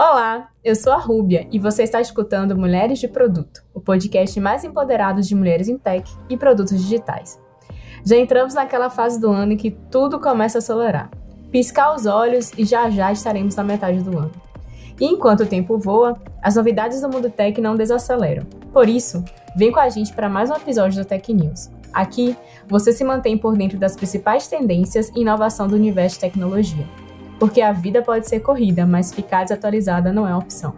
Olá, eu sou a Rúbia e você está escutando Mulheres de Produto, o podcast mais empoderado de mulheres em tech e produtos digitais. Já entramos naquela fase do ano em que tudo começa a acelerar. Piscar os olhos e já estaremos na metade do ano. E enquanto o tempo voa, as novidades do mundo tech não desaceleram. Por isso, vem com a gente para mais um episódio do Tech News. Aqui, você se mantém por dentro das principais tendências e inovação do universo de tecnologia. Porque a vida pode ser corrida, mas ficar desatualizada não é uma opção.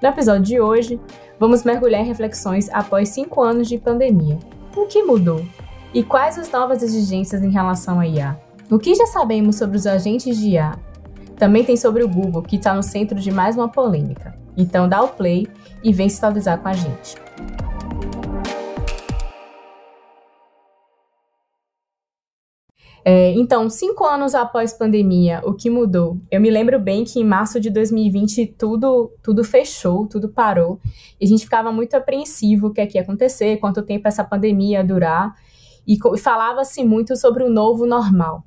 No episódio de hoje, vamos mergulhar em reflexões após 5 anos de pandemia. O que mudou? E quais as novas exigências em relação à IA? O que já sabemos sobre os agentes de IA? Também tem sobre o Google, que está no centro de mais uma polêmica. Então dá o play e vem se atualizar com a gente. Então, 5 anos após pandemia, o que mudou? Eu me lembro bem que em março de 2020 tudo fechou, tudo parou. E a gente ficava muito apreensivo o que ia acontecer, quanto tempo essa pandemia ia durar. E falava-se muito sobre o novo normal.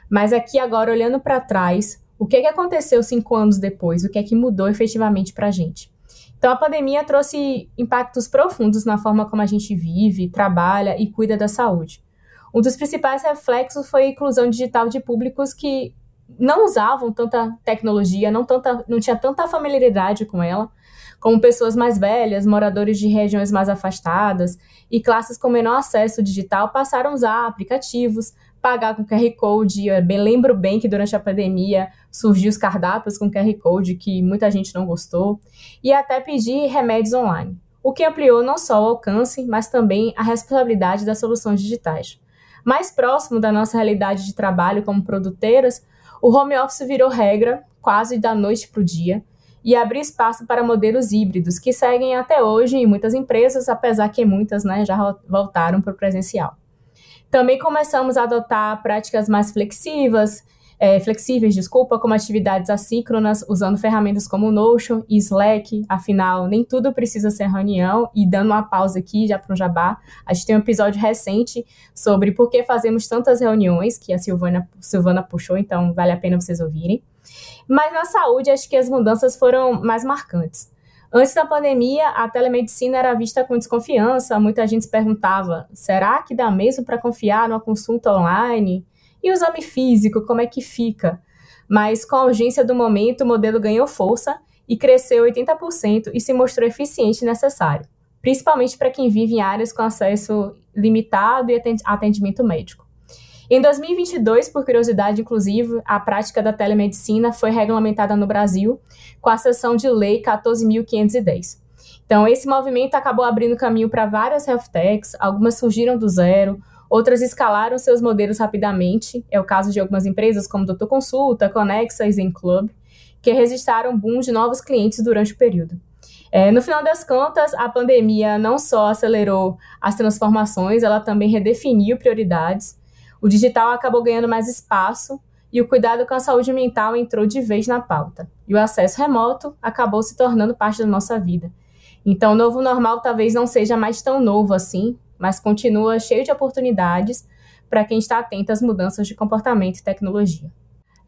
Mas aqui agora, olhando para trás, o que aconteceu 5 anos depois? O que é que mudou efetivamente para a gente? Então, a pandemia trouxe impactos profundos na forma como a gente vive, trabalha e cuida da saúde. Um dos principais reflexos foi a inclusão digital de públicos que não usavam tanta tecnologia, não tinha tanta familiaridade com ela, como pessoas mais velhas, moradores de regiões mais afastadas e classes com menor acesso digital passaram a usar aplicativos, pagar com QR Code. Lembro bem que durante a pandemia surgiu os cardápios com QR Code, que muita gente não gostou, e até pedir remédios online, o que ampliou não só o alcance, mas também a responsabilidade das soluções digitais. Mais próximo da nossa realidade de trabalho como produtoras, o home office virou regra, quase da noite para o dia, e abriu espaço para modelos híbridos, que seguem até hoje em muitas empresas, apesar que muitas já voltaram para o presencial. Também começamos a adotar práticas mais flexíveis, como atividades assíncronas, usando ferramentas como Notion e Slack. Afinal, nem tudo precisa ser reunião. E dando uma pausa aqui, já para um jabá, a gente tem um episódio recente sobre por que fazemos tantas reuniões, que a Silvana puxou, então vale a pena vocês ouvirem. Mas na saúde, acho que as mudanças foram mais marcantes. Antes da pandemia, a telemedicina era vista com desconfiança. Muita gente se perguntava, será que dá mesmo para confiar numa consulta online? E o exame físico, como é que fica? Mas com a urgência do momento, o modelo ganhou força e cresceu 80% e se mostrou eficiente e necessário, principalmente para quem vive em áreas com acesso limitado e atendimento médico. Em 2022, por curiosidade, inclusive, a prática da telemedicina foi regulamentada no Brasil com a seção de lei 14.510. Então, esse movimento acabou abrindo caminho para várias health techs, algumas surgiram do zero, outras escalaram seus modelos rapidamente. É o caso de algumas empresas como Doutor Consulta, Conexa e Zen Club, que registraram um boom de novos clientes durante o período. No final das contas, a pandemia não só acelerou as transformações, ela também redefiniu prioridades. O digital acabou ganhando mais espaço e o cuidado com a saúde mental entrou de vez na pauta. E o acesso remoto acabou se tornando parte da nossa vida. Então, o novo normal talvez não seja mais tão novo assim, mas continua cheio de oportunidades para quem está atento às mudanças de comportamento e tecnologia.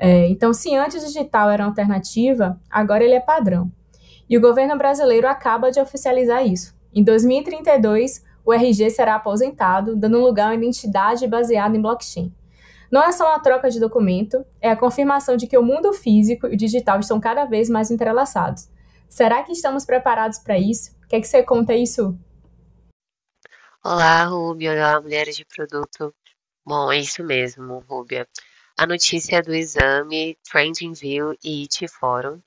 Então, se antes o digital era uma alternativa, agora ele é padrão. E o governo brasileiro acaba de oficializar isso. Em 2032, o RG será aposentado, dando lugar a uma identidade baseada em blockchain. Não é só uma troca de documento, é a confirmação de que o mundo físico e o digital estão cada vez mais entrelaçados. Será que estamos preparados para isso? O que é que você conta isso? Olá, Rúbia. Olá, Mulheres de Produto. Bom, é isso mesmo, Rúbia. A notícia do exame TrendingView e IT Forum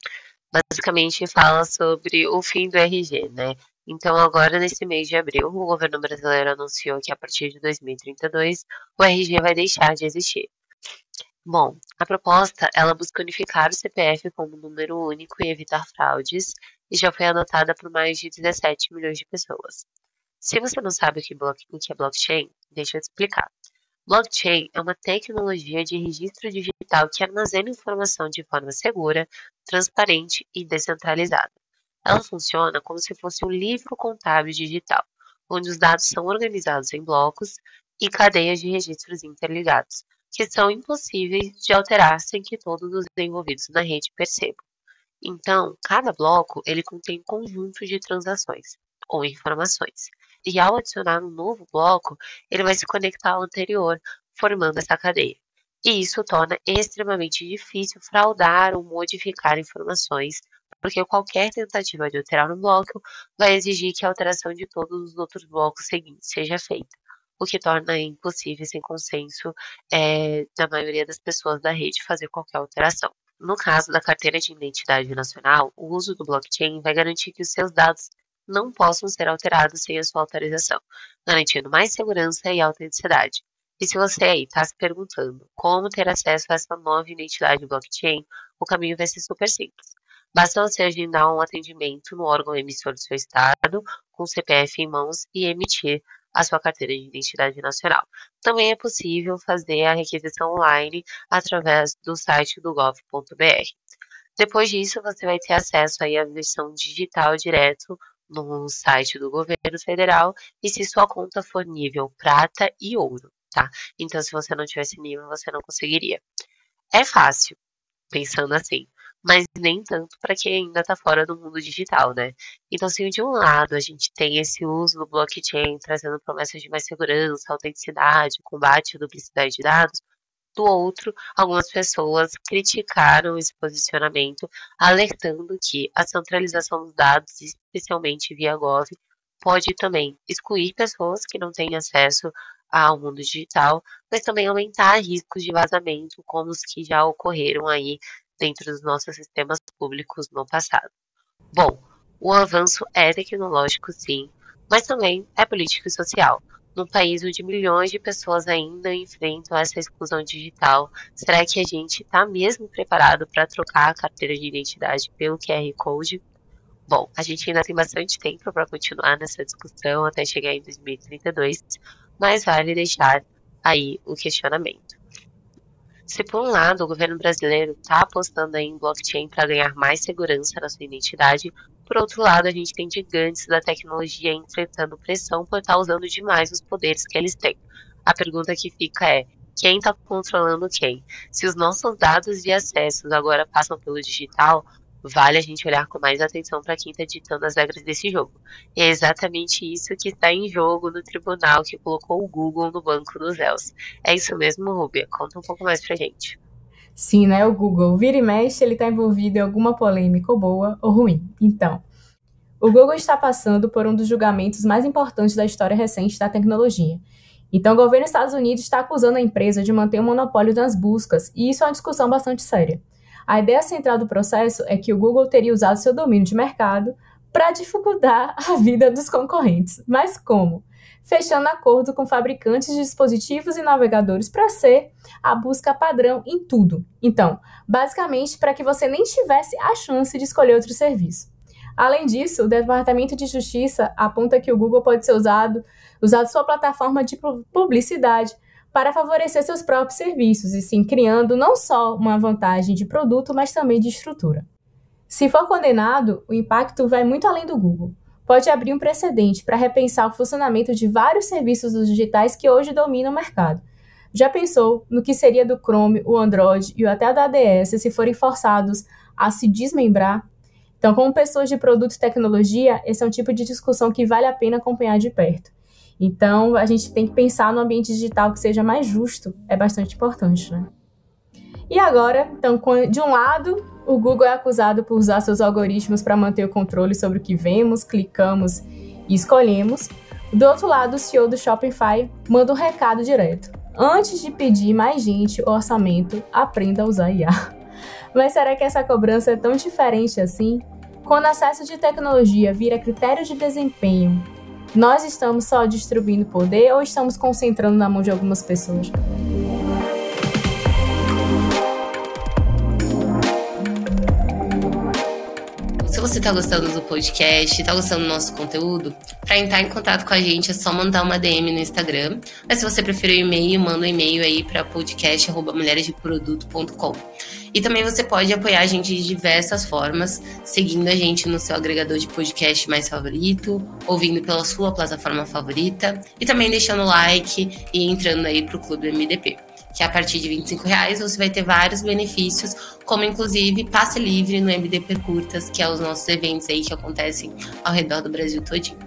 basicamente fala sobre o fim do RG, né? Então, agora, nesse mês de abril, o governo brasileiro anunciou que a partir de 2032 o RG vai deixar de existir. Bom, a proposta, ela busca unificar o CPF como número único e evitar fraudes, e já foi adotada por mais de 17 milhões de pessoas. Se você não sabe o que é blockchain, deixa eu te explicar. Blockchain é uma tecnologia de registro digital que armazena informação de forma segura, transparente e descentralizada. Ela funciona como se fosse um livro contábil digital, onde os dados são organizados em blocos e cadeias de registros interligados, que são impossíveis de alterar sem que todos os envolvidos na rede percebam. Então, cada bloco ele contém um conjunto de transações ou informações. E ao adicionar um novo bloco, ele vai se conectar ao anterior, formando essa cadeia. E isso torna extremamente difícil fraudar ou modificar informações, porque qualquer tentativa de alterar um bloco vai exigir que a alteração de todos os outros blocos seguintes seja feita, o que torna impossível, sem consenso da maioria das pessoas da rede, fazer qualquer alteração. No caso da carteira de identidade nacional, o uso do blockchain vai garantir que os seus dados não possam ser alterados sem a sua autorização, garantindo mais segurança e autenticidade. E se você aí está se perguntando como ter acesso a essa nova identidade blockchain, o caminho vai ser super simples. Basta você agendar um atendimento no órgão emissor do seu estado, com o CPF em mãos e emitir a sua carteira de identidade nacional. Também é possível fazer a requisição online através do site do gov.br. Depois disso, você vai ter acesso aí à versão digital direto no site do governo federal e se sua conta for nível prata e ouro, tá? Então, se você não tivesse nível, você não conseguiria. É fácil, pensando assim, mas nem tanto para quem ainda está fora do mundo digital, né? Então, se de um lado a gente tem esse uso do blockchain trazendo promessas de mais segurança, autenticidade, combate à duplicidade de dados, do outro, algumas pessoas criticaram esse posicionamento, alertando que a centralização dos dados, especialmente via Gov, pode também excluir pessoas que não têm acesso ao mundo digital, mas também aumentar riscos de vazamento, como os que já ocorreram aí dentro dos nossos sistemas públicos no passado. Bom, o avanço é tecnológico, sim, mas também é político e social. Num país onde milhões de pessoas ainda enfrentam essa exclusão digital, será que a gente está mesmo preparado para trocar a carteira de identidade pelo QR Code? Bom, a gente ainda tem bastante tempo para continuar nessa discussão até chegar em 2032, mas vale deixar aí o questionamento. Se por um lado o governo brasileiro está apostando em blockchain para ganhar mais segurança na sua identidade, por outro lado a gente tem gigantes da tecnologia enfrentando pressão por estar usando demais os poderes que eles têm. A pergunta que fica é, quem está controlando quem? Se os nossos dados de acessos agora passam pelo digital, vale a gente olhar com mais atenção para quem está ditando as regras desse jogo. E é exatamente isso que está em jogo no tribunal que colocou o Google no banco dos réus. É isso mesmo, Rúbia? Conta um pouco mais pra gente. Sim, né? O Google vira e mexe, ele está envolvido em alguma polêmica ou boa ou ruim. Então, o Google está passando por um dos julgamentos mais importantes da história recente da tecnologia. Então, o governo dos Estados Unidos está acusando a empresa de manter um monopólio nas buscas, e isso é uma discussão bastante séria. A ideia central do processo é que o Google teria usado seu domínio de mercado para dificultar a vida dos concorrentes. Mas como? Fechando acordo com fabricantes de dispositivos e navegadores para ser a busca padrão em tudo. Então, basicamente, para que você nem tivesse a chance de escolher outro serviço. Além disso, o Departamento de Justiça aponta que o Google pode ser usado sua plataforma de publicidade para favorecer seus próprios serviços, e sim criando não só uma vantagem de produto, mas também de estrutura. Se for condenado, o impacto vai muito além do Google. Pode abrir um precedente para repensar o funcionamento de vários serviços digitais que hoje dominam o mercado. Já pensou no que seria do Chrome, o Android e até da ADS se forem forçados a se desmembrar? Então, como pessoas de produto e tecnologia, esse é um tipo de discussão que vale a pena acompanhar de perto. Então, a gente tem que pensar no ambiente digital que seja mais justo, é bastante importante, né? E agora, então, de um lado, o Google é acusado por usar seus algoritmos para manter o controle sobre o que vemos, clicamos e escolhemos. Do outro lado, o CEO do Shopify manda um recado direto. Antes de pedir mais gente o orçamento, aprenda a usar IA. Mas será que essa cobrança é tão diferente assim? Quando o acesso de tecnologia vira critério de desempenho, nós estamos só distribuindo poder ou estamos concentrando na mão de algumas pessoas? Se você está gostando do podcast, está gostando do nosso conteúdo, para entrar em contato com a gente é só mandar uma DM no Instagram. Mas se você preferir o e-mail, manda um e-mail aí para podcast@mulheresdeproduto.com. E também você pode apoiar a gente de diversas formas, seguindo a gente no seu agregador de podcast mais favorito, ouvindo pela sua plataforma favorita e também deixando like e entrando aí pro Clube MDP, que a partir de R$25 você vai ter vários benefícios, como inclusive passe livre no MDP Curtas, que é os nossos eventos aí que acontecem ao redor do Brasil todinho.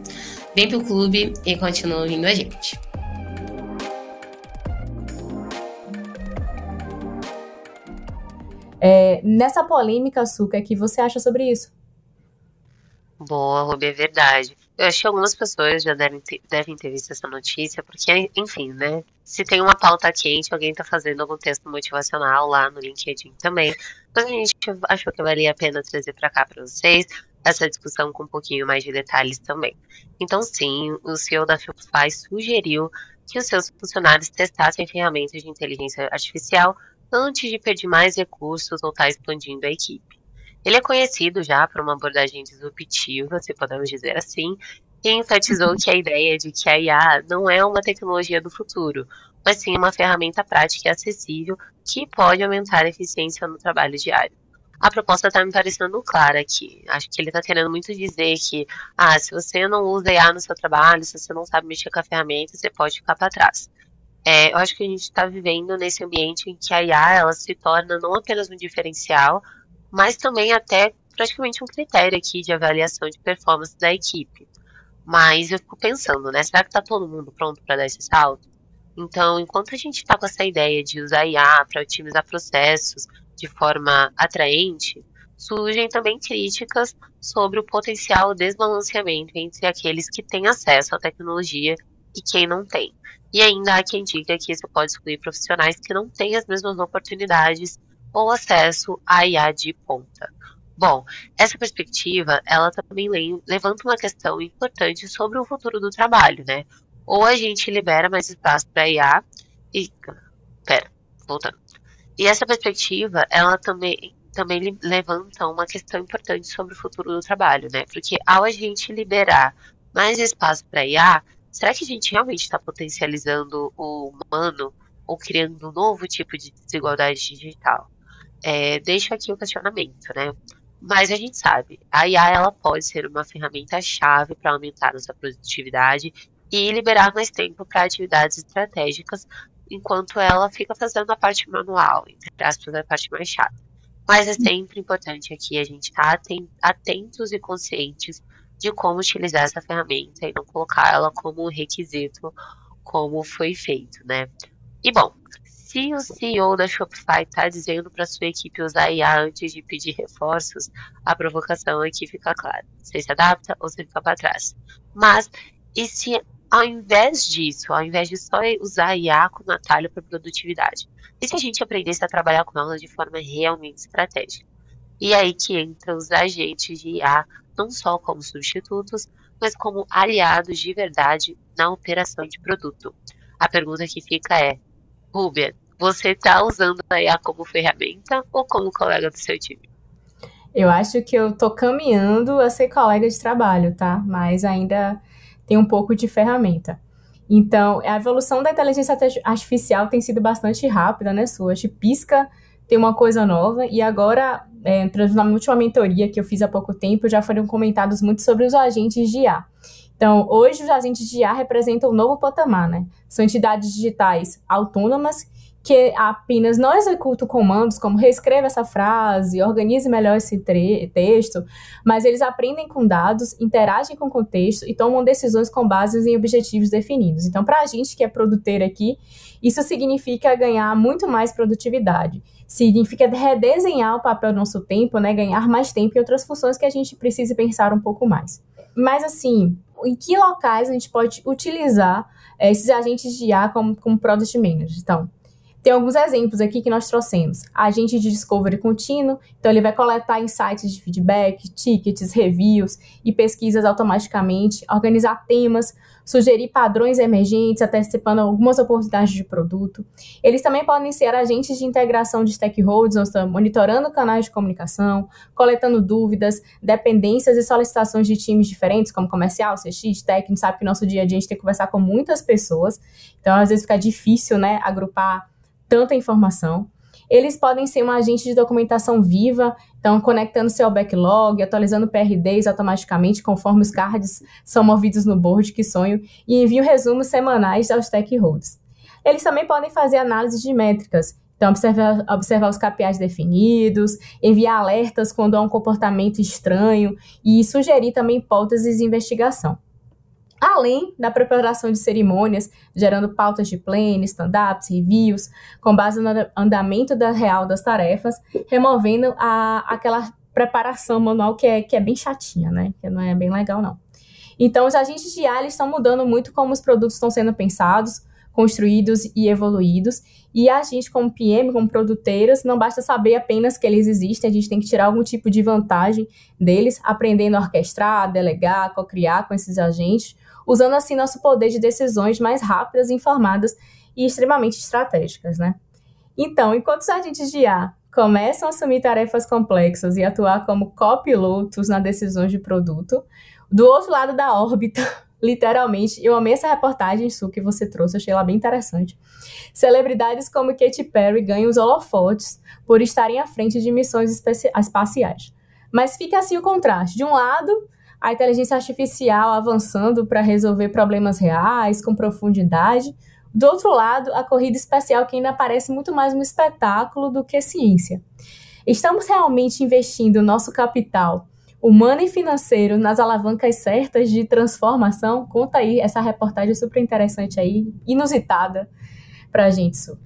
Vem pro clube e continua ouvindo a gente. Nessa polêmica, Suca, o que você acha sobre isso? Boa, Ruby, é verdade. Eu acho que algumas pessoas já devem ter visto essa notícia, porque, enfim, né? Se tem uma pauta quente, alguém tá fazendo algum texto motivacional lá no LinkedIn também. Mas a gente achou que valia a pena trazer pra cá pra vocês essa discussão com um pouquinho mais de detalhes também. Então, sim, o CEO da Shopify sugeriu que os seus funcionários testassem ferramentas de inteligência artificial antes de pedir mais recursos ou estar expandindo a equipe. Ele é conhecido já por uma abordagem disruptiva, se podemos dizer assim, e enfatizou que a ideia de que a IA não é uma tecnologia do futuro, mas sim uma ferramenta prática e acessível que pode aumentar a eficiência no trabalho diário. A proposta está me parecendo clara aqui. Acho que ele está querendo muito dizer que, se você não usa IA no seu trabalho, se você não sabe mexer com a ferramenta, você pode ficar para trás. Eu acho que a gente está vivendo nesse ambiente em que a IA ela se torna não apenas um diferencial, mas também até praticamente um critério aqui de avaliação de performance da equipe. Mas eu fico pensando, né? Será que está todo mundo pronto para dar esse salto? Então, enquanto a gente está com essa ideia de usar IA para otimizar processos de forma atraente, surgem também críticas sobre o potencial desbalanceamento entre aqueles que têm acesso à tecnologia e quem não tem. E ainda há quem diga que isso pode excluir profissionais que não têm as mesmas oportunidades ou acesso à IA de ponta. Bom, essa perspectiva, ela também levanta uma questão importante sobre o futuro do trabalho, né? Ou a gente libera mais espaço para a IA voltando. E essa perspectiva, ela também levanta uma questão importante sobre o futuro do trabalho, né? Porque ao a gente liberar mais espaço para a IA, será que a gente realmente está potencializando o humano ou criando um novo tipo de desigualdade digital? Deixo aqui o questionamento, né? Mas a gente sabe, a IA ela pode ser uma ferramenta-chave para aumentar nossa produtividade e liberar mais tempo para atividades estratégicas, enquanto ela fica fazendo a parte manual, entre aspas, a parte mais chata. Mas é sempre importante aqui a gente estar atentos e conscientes de como utilizar essa ferramenta e não colocar ela como um requisito, como foi feito, né? E bom, se o CEO da Shopify está dizendo para sua equipe usar IA antes de pedir reforços, a provocação aqui fica clara. Você se adapta ou você fica para trás. Mas, e se ao invés disso, ao invés de só usar IA como atalho para produtividade, e se a gente aprendesse a trabalhar com ela de forma realmente estratégica? E aí que entram os agentes de IA, não só como substitutos, mas como aliados de verdade na operação de produto. A pergunta que fica é, Rúbia, você está usando a IA como ferramenta ou como colega do seu time? Eu acho que eu tô caminhando a ser colega de trabalho, tá? Mas ainda tem um pouco de ferramenta. Então, a evolução da inteligência artificial tem sido bastante rápida, né, Su? A gente pisca, tem uma coisa nova, e agora, na última mentoria que eu fiz há pouco tempo, já foram comentados muito sobre os agentes de IA. Então, hoje os agentes de IA representam um novo patamar, né? São entidades digitais autônomas que apenas não executam comandos como reescreva essa frase, organize melhor esse texto, mas eles aprendem com dados, interagem com o contexto e tomam decisões com base em objetivos definidos. Então, para a gente que é produtor aqui, isso significa ganhar muito mais produtividade. Significa redesenhar o papel do nosso tempo, né? Ganhar mais tempo em outras funções que a gente precisa pensar um pouco mais. Mas, assim, em que locais a gente pode utilizar esses agentes de IA como Product Manager? Então, tem alguns exemplos aqui que nós trouxemos. Agente de discovery contínuo, então ele vai coletar insights de feedback, tickets, reviews e pesquisas automaticamente, organizar temas, sugerir padrões emergentes, antecipando algumas oportunidades de produto. Eles também podem ser agentes de integração de stakeholders, ou seja, monitorando canais de comunicação, coletando dúvidas, dependências e solicitações de times diferentes, como comercial, CX, técnico. Sabe que no nosso dia a dia a gente tem que conversar com muitas pessoas, então às vezes fica difícil, né, agrupar tanta informação. Eles podem ser um agente de documentação viva, então conectando-se ao backlog, atualizando PRDs automaticamente conforme os cards são movidos no board, que sonho, e enviam resumos semanais aos stakeholders. Eles também podem fazer análise de métricas, então observar os KPIs definidos, enviar alertas quando há um comportamento estranho e sugerir também hipóteses de investigação. Além da preparação de cerimônias, gerando pautas de pleno, stand-ups, reviews, com base no andamento real das tarefas, removendo aquela preparação manual que é bem chatinha, né? Que não é bem legal, não. Então, os agentes de IA estão mudando muito como os produtos estão sendo pensados, construídos e evoluídos, e a gente, como PM, como produteiros, não basta saber apenas que eles existem, a gente tem que tirar algum tipo de vantagem deles, aprendendo a orquestrar, delegar, co-criar com esses agentes, usando assim nosso poder de decisões mais rápidas, informadas e extremamente estratégicas, né? Então, enquanto os agentes de IA começam a assumir tarefas complexas e atuar como copilotos nas decisões de produto, do outro lado da órbita, literalmente, eu amei essa reportagem, Su, que você trouxe, achei ela bem interessante. Celebridades como Katy Perry ganham os holofotes por estarem à frente de missões espaciais. Mas fica assim o contraste. De um lado, a inteligência artificial avançando para resolver problemas reais, com profundidade. Do outro lado, a corrida espacial que ainda parece muito mais um espetáculo do que ciência. Estamos realmente investindo nosso capital humano e financeiro nas alavancas certas de transformação? Conta aí essa reportagem super interessante aí, inusitada pra gente, Su.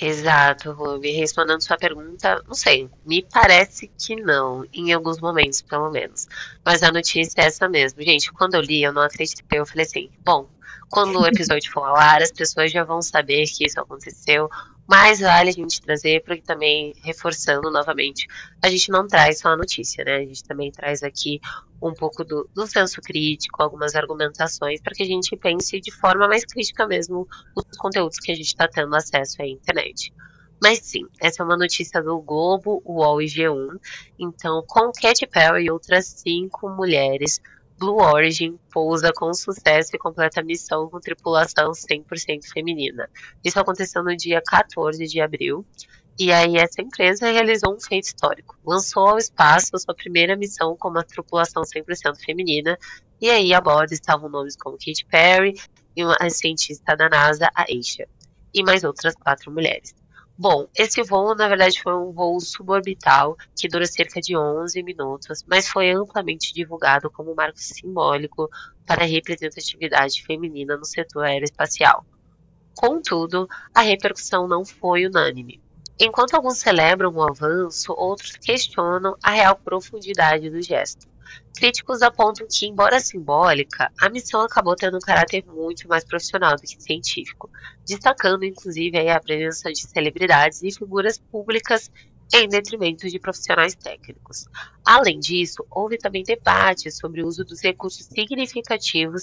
Exato, Ruby. Respondendo sua pergunta, não sei, me parece que não, em alguns momentos, pelo menos. Mas a notícia é essa mesmo. Gente, quando eu li, eu não acreditei. Eu falei assim, bom, quando o episódio for ao ar, as pessoas já vão saber que isso aconteceu. Mas vale a gente trazer, porque também, reforçando novamente, a gente não traz só a notícia, né? A gente também traz aqui um pouco do senso crítico, algumas argumentações, para que a gente pense de forma mais crítica mesmo os conteúdos que a gente está tendo acesso à internet. Mas sim, essa é uma notícia do Globo, UOL e G1. Então, com Katy Perry e outras 5 mulheres, Blue Origin pousa com sucesso e completa a missão com tripulação 100% feminina. Isso aconteceu no dia 14 de abril. E aí essa empresa realizou um feito histórico. Lançou ao espaço sua primeira missão com uma tripulação 100% feminina. E aí a bordo estavam nomes como Katy Perry e uma cientista da NASA, a Aisha. E mais outras 4 mulheres. Bom, esse voo, na verdade, foi um voo suborbital que durou cerca de 11 minutos, mas foi amplamente divulgado como um marco simbólico para a representatividade feminina no setor aeroespacial. Contudo, a repercussão não foi unânime. Enquanto alguns celebram o avanço, outros questionam a real profundidade do gesto. Críticos apontam que, embora simbólica, a missão acabou tendo um caráter muito mais profissional do que científico, destacando inclusive aí a presença de celebridades e figuras públicas em detrimento de profissionais técnicos. Além disso, houve também debates sobre o uso dos recursos significativos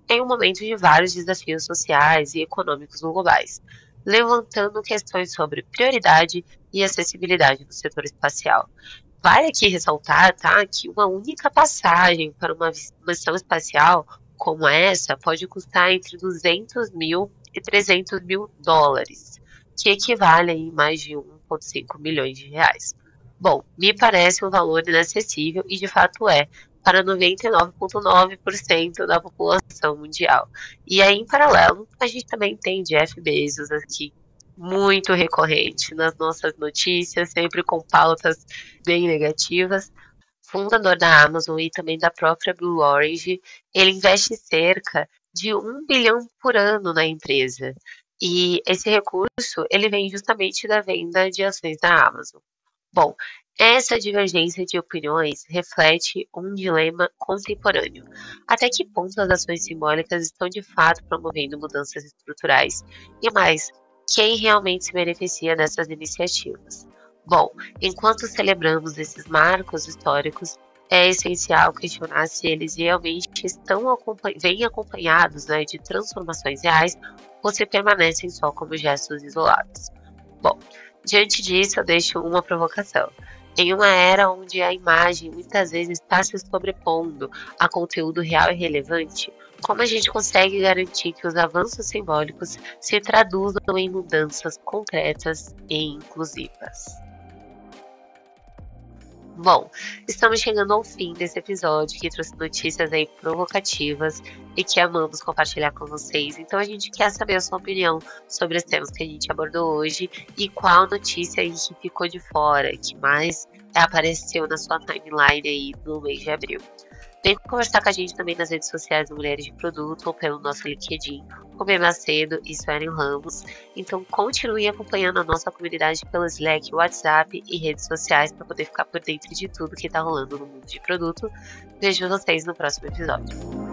em um momento de vários desafios sociais e econômicos globais, levantando questões sobre prioridade e acessibilidade no setor espacial. Vale aqui ressaltar, tá, que uma única passagem para uma missão espacial como essa pode custar entre 200 mil e 300 mil dólares, que equivale a mais de 1,5 milhões de reais. Bom, me parece um valor inacessível e de fato é, para 99,9% da população mundial. E aí, em paralelo, a gente também tem Jeff Bezos aqui, muito recorrente nas nossas notícias, sempre com pautas bem negativas. Fundador da Amazon e também da própria Blue Origin, ele investe cerca de 1 bilhão por ano na empresa. E esse recurso, ele vem justamente da venda de ações da Amazon. Bom, essa divergência de opiniões reflete um dilema contemporâneo. Até que ponto as ações simbólicas estão de fato promovendo mudanças estruturais? E mais, quem realmente se beneficia dessas iniciativas? Bom, enquanto celebramos esses marcos históricos, é essencial questionar se eles realmente vêm acompanhados, né, de transformações reais ou se permanecem só como gestos isolados. Bom, diante disso eu deixo uma provocação. Em uma era onde a imagem muitas vezes está se sobrepondo a conteúdo real e relevante, como a gente consegue garantir que os avanços simbólicos se traduzam em mudanças concretas e inclusivas? Bom, estamos chegando ao fim desse episódio que trouxe notícias aí provocativas e que amamos compartilhar com vocês. Então a gente quer saber a sua opinião sobre os temas que a gente abordou hoje e qual notícia aí que ficou de fora, que mais apareceu na sua timeline aí no mês de abril. Vem conversar com a gente também nas redes sociais do Mulheres de Produto ou pelo nosso LinkedIn, Rubia Macedo e Suelen Ramos. Então continue acompanhando a nossa comunidade pelo Slack, WhatsApp e redes sociais para poder ficar por dentro de tudo que está rolando no mundo de produto. Vejo vocês no próximo episódio.